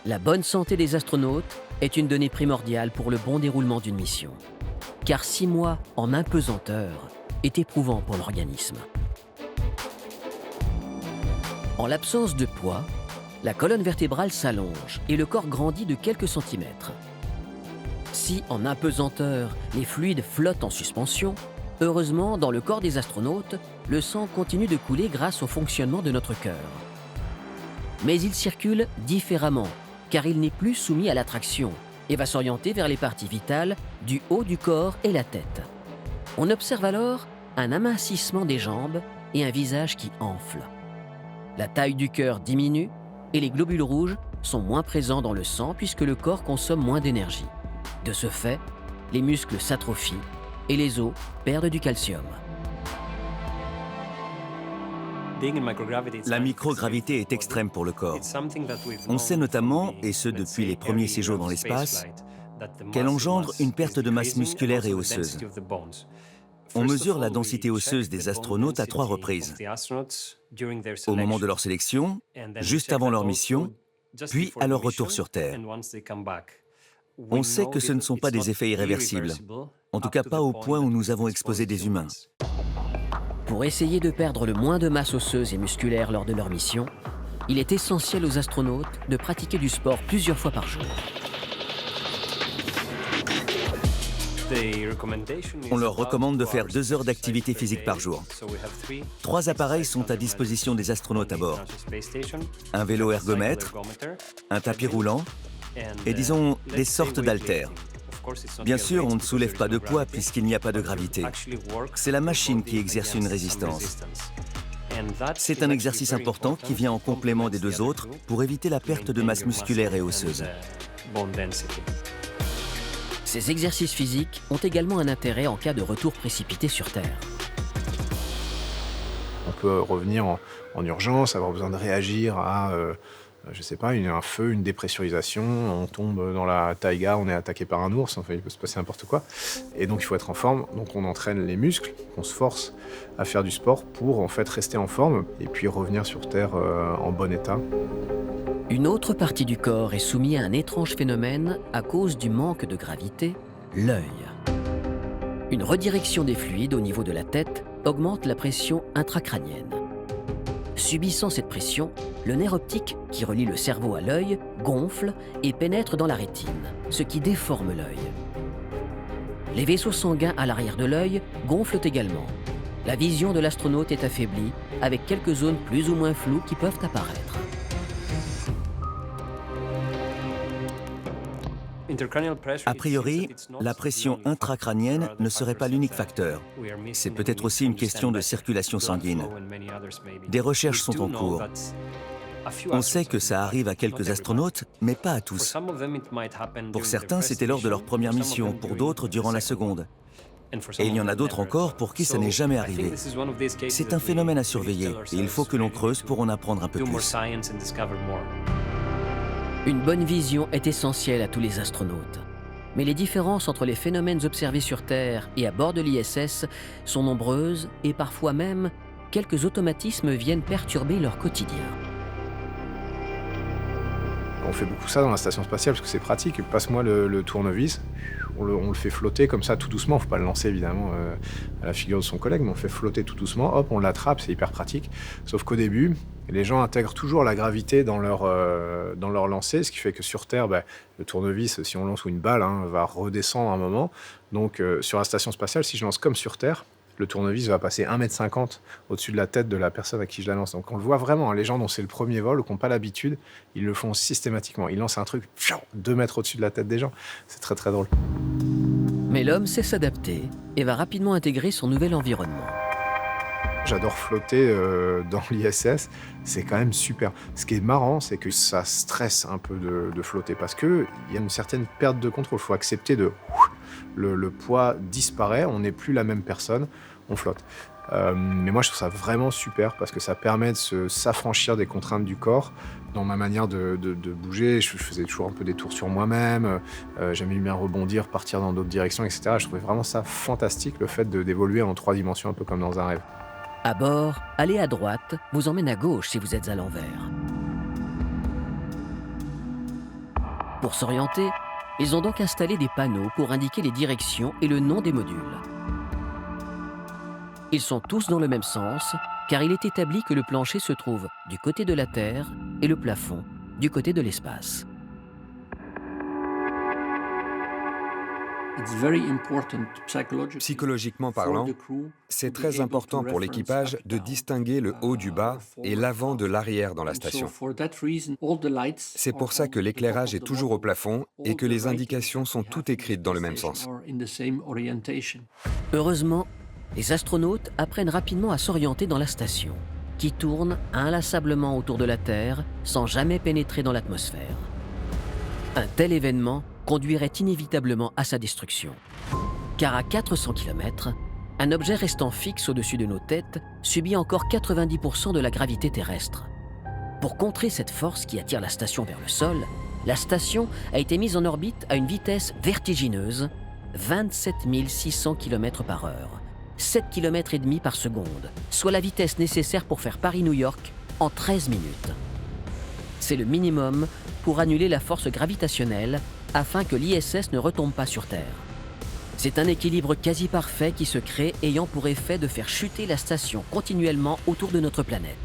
La bonne santé des astronautes est une donnée primordiale pour le bon déroulement d'une mission. Car 6 mois en impesanteur est éprouvant pour l'organisme. En l'absence de poids, la colonne vertébrale s'allonge et le corps grandit de quelques centimètres. Si, en apesanteur, les fluides flottent en suspension, heureusement, dans le corps des astronautes, le sang continue de couler grâce au fonctionnement de notre cœur. Mais il circule différemment, car il n'est plus soumis à l'attraction et va s'orienter vers les parties vitales du haut du corps et la tête. On observe alors un amincissement des jambes et un visage qui enfle. La taille du cœur diminue et les globules rouges sont moins présents dans le sang puisque le corps consomme moins d'énergie. De ce fait, les muscles s'atrophient et les os perdent du calcium. La microgravité est extrême pour le corps. On sait notamment, et ce depuis les premiers séjours dans l'espace, qu'elle engendre une perte de masse musculaire et osseuse. On mesure la densité osseuse des astronautes à 3 reprises. Au moment de leur sélection, juste avant leur mission, puis à leur retour sur Terre. On sait que ce ne sont pas des effets irréversibles, en tout cas pas au point où nous avons exposé des humains. Pour essayer de perdre le moins de masse osseuse et musculaire lors de leur mission, il est essentiel aux astronautes de pratiquer du sport plusieurs fois par jour. On leur recommande de faire 2 heures d'activité physique par jour. 3 appareils sont à disposition des astronautes à bord. Un vélo ergomètre, un tapis roulant et disons des sortes d'haltères. Bien sûr, on ne soulève pas de poids puisqu'il n'y a pas de gravité. C'est la machine qui exerce une résistance. C'est un exercice important qui vient en complément des 2 autres pour éviter la perte de masse musculaire et osseuse. Ces exercices physiques ont également un intérêt en cas de retour précipité sur Terre. On peut revenir en urgence, avoir besoin de réagir à je sais pas, un feu, une dépressurisation, on tombe dans la taïga, on est attaqué par un ours, enfin il peut se passer n'importe quoi. Et donc il faut être en forme, donc on entraîne les muscles, on se force à faire du sport pour en fait rester en forme et puis revenir sur Terre en bon état. Une autre partie du corps est soumise à un étrange phénomène à cause du manque de gravité, l'œil. Une redirection des fluides au niveau de la tête augmente la pression intracrânienne. Subissant cette pression, le nerf optique qui relie le cerveau à l'œil gonfle et pénètre dans la rétine, ce qui déforme l'œil. Les vaisseaux sanguins à l'arrière de l'œil gonflent également. La vision de l'astronaute est affaiblie, avec quelques zones plus ou moins floues qui peuvent apparaître. A priori, la pression intracrânienne ne serait pas l'unique facteur. C'est peut-être aussi une question de circulation sanguine. Des recherches sont en cours. On sait que ça arrive à quelques astronautes, mais pas à tous. Pour certains, c'était lors de leur première mission, pour d'autres, durant la seconde. Et il y en a d'autres encore pour qui ça n'est jamais arrivé. C'est un phénomène à surveiller, et il faut que l'on creuse pour en apprendre un peu plus. Une bonne vision est essentielle à tous les astronautes. Mais les différences entre les phénomènes observés sur Terre et à bord de l'ISS sont nombreuses et parfois même, quelques automatismes viennent perturber leur quotidien. On fait beaucoup ça dans la station spatiale parce que c'est pratique. Passe-moi le tournevis, on le fait flotter comme ça tout doucement. Il ne faut pas le lancer évidemment à la figure de son collègue, mais on le fait flotter tout doucement. Hop, on l'attrape, c'est hyper pratique. Sauf qu'au début, les gens intègrent toujours la gravité dans leur lancer, ce qui fait que sur Terre, le tournevis, si on lance une balle, va redescendre un moment. Donc sur la station spatiale, si je lance comme sur Terre, le tournevis va passer 1,50 m au-dessus de la tête de la personne à qui je la lance. Donc on le voit vraiment, les gens dont c'est le premier vol ou qui n'ont pas l'habitude, ils le font systématiquement. Ils lancent un truc 2 mètres au-dessus de la tête des gens. C'est très très drôle. Mais l'homme sait s'adapter et va rapidement intégrer son nouvel environnement. J'adore flotter dans l'ISS, c'est quand même super. Ce qui est marrant, c'est que ça stresse un peu de flotter parce qu'il y a une certaine perte de contrôle. Il faut accepter le poids disparaît, on n'est plus la même personne, on flotte. Mais moi, je trouve ça vraiment super parce que ça permet de s'affranchir des contraintes du corps. Dans ma manière de bouger, je faisais toujours un peu des tours sur moi-même, j'aimais bien rebondir, partir dans d'autres directions, etc. Je trouvais vraiment ça fantastique, le fait d'évoluer en 3 dimensions, un peu comme dans un rêve. À bord, aller à droite vous emmène à gauche si vous êtes à l'envers. Pour s'orienter, ils ont donc installé des panneaux pour indiquer les directions et le nom des modules. Ils sont tous dans le même sens, car il est établi que le plancher se trouve du côté de la Terre et le plafond du côté de l'espace. Psychologiquement parlant, c'est très important pour l'équipage de distinguer le haut du bas et l'avant de l'arrière dans la station. C'est pour ça que l'éclairage est toujours au plafond et que les indications sont toutes écrites dans le même sens. Heureusement, les astronautes apprennent rapidement à s'orienter dans la station, qui tourne inlassablement autour de la Terre sans jamais pénétrer dans l'atmosphère. Un tel événement conduirait inévitablement à sa destruction. Car à 400 km, un objet restant fixe au-dessus de nos têtes subit encore 90% de la gravité terrestre. Pour contrer cette force qui attire la station vers le sol, la station a été mise en orbite à une vitesse vertigineuse, 27 600 km/h, 7 km et demi par seconde, soit la vitesse nécessaire pour faire Paris-New York en 13 minutes. C'est le minimum pour annuler la force gravitationnelle afin que l'ISS ne retombe pas sur Terre. C'est un équilibre quasi parfait qui se crée ayant pour effet de faire chuter la station continuellement autour de notre planète.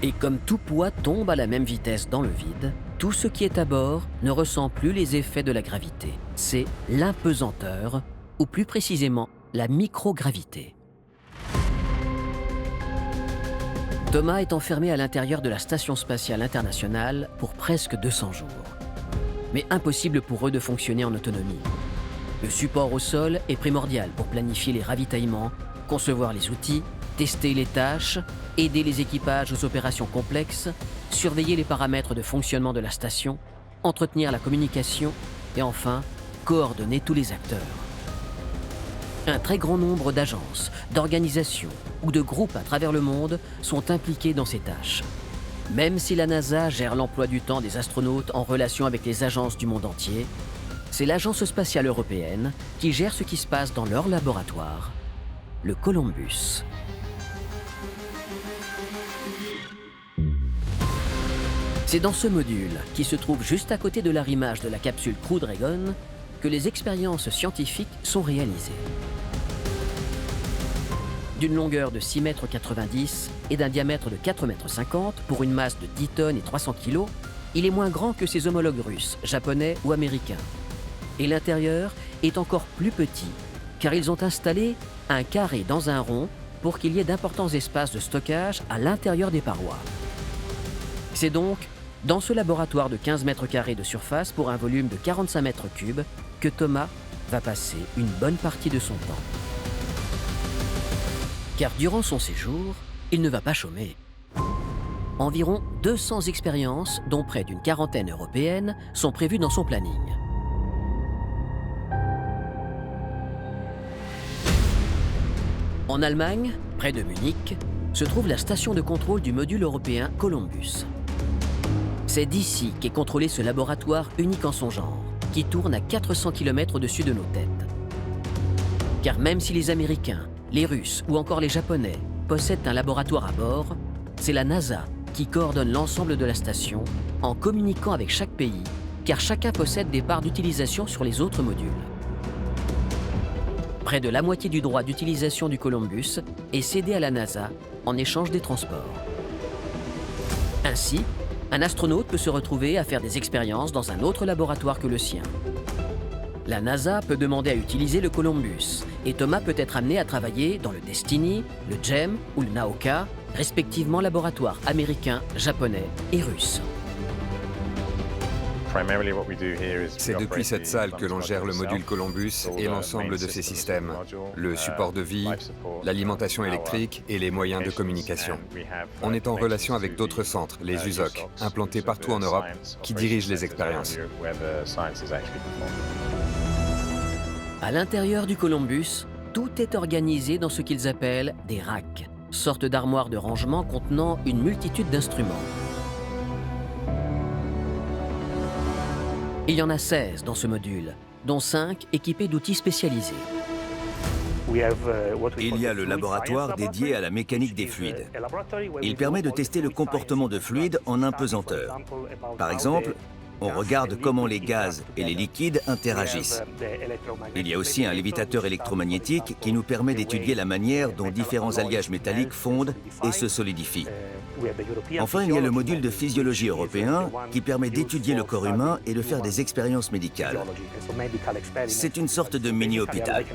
Et comme tout poids tombe à la même vitesse dans le vide, tout ce qui est à bord ne ressent plus les effets de la gravité. C'est l'impesanteur, ou plus précisément la microgravité. Thomas est enfermé à l'intérieur de la Station spatiale internationale pour presque 200 jours. Mais impossible pour eux de fonctionner en autonomie. Le support au sol est primordial pour planifier les ravitaillements, concevoir les outils, tester les tâches, aider les équipages aux opérations complexes, surveiller les paramètres de fonctionnement de la station, entretenir la communication et enfin, coordonner tous les acteurs. Un très grand nombre d'agences, d'organisations ou de groupes à travers le monde sont impliqués dans ces tâches. Même si la NASA gère l'emploi du temps des astronautes en relation avec les agences du monde entier, c'est l'Agence spatiale européenne qui gère ce qui se passe dans leur laboratoire, le Columbus. C'est dans ce module, qui se trouve juste à côté de l'arrimage de la capsule Crew Dragon, que les expériences scientifiques sont réalisées. D'une longueur de 6,90 m et d'un diamètre de 4,50 m pour une masse de 10 tonnes et 300 kg, il est moins grand que ses homologues russes, japonais ou américains. Et l'intérieur est encore plus petit, car ils ont installé un carré dans un rond pour qu'il y ait d'importants espaces de stockage à l'intérieur des parois. C'est donc dans ce laboratoire de 15 m² de surface pour un volume de 45 m3 que Thomas va passer une bonne partie de son temps. Car durant son séjour, il ne va pas chômer. Environ 200 expériences, dont près d'une quarantaine européennes, sont prévues dans son planning. En Allemagne, près de Munich, se trouve la station de contrôle du module européen Columbus. C'est d'ici qu'est contrôlé ce laboratoire unique en son genre, qui tourne à 400 km au-dessus de nos têtes. Car même si les Américains, les Russes ou encore les Japonais possèdent un laboratoire à bord, c'est la NASA qui coordonne l'ensemble de la station en communiquant avec chaque pays, car chacun possède des parts d'utilisation sur les autres modules. Près de la moitié du droit d'utilisation du Columbus est cédé à la NASA en échange des transports. Ainsi, un astronaute peut se retrouver à faire des expériences dans un autre laboratoire que le sien. La NASA peut demander à utiliser le Columbus et Thomas peut être amené à travailler dans le Destiny, le GEM ou le Nauka, respectivement laboratoires américains, japonais et russes. C'est depuis cette salle que l'on gère le module Columbus et l'ensemble de ses systèmes, le support de vie, l'alimentation électrique et les moyens de communication. On est en relation avec d'autres centres, les USOC, implantés partout en Europe, qui dirigent les expériences. À l'intérieur du Columbus, tout est organisé dans ce qu'ils appellent des racks, sortes d'armoires de rangement contenant une multitude d'instruments. Il y en a 16 dans ce module, dont 5 équipés d'outils spécialisés. Il y a le laboratoire dédié à la mécanique des fluides. Il permet de tester le comportement de fluides en apesanteur. Par exemple, on regarde comment les gaz et les liquides interagissent. Il y a aussi un lévitateur électromagnétique qui nous permet d'étudier la manière dont différents alliages métalliques fondent et se solidifient. Enfin, il y a le module de physiologie européen qui permet d'étudier le corps humain et de faire des expériences médicales. C'est une sorte de mini-hôpital.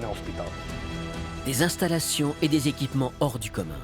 Des installations et des équipements hors du commun.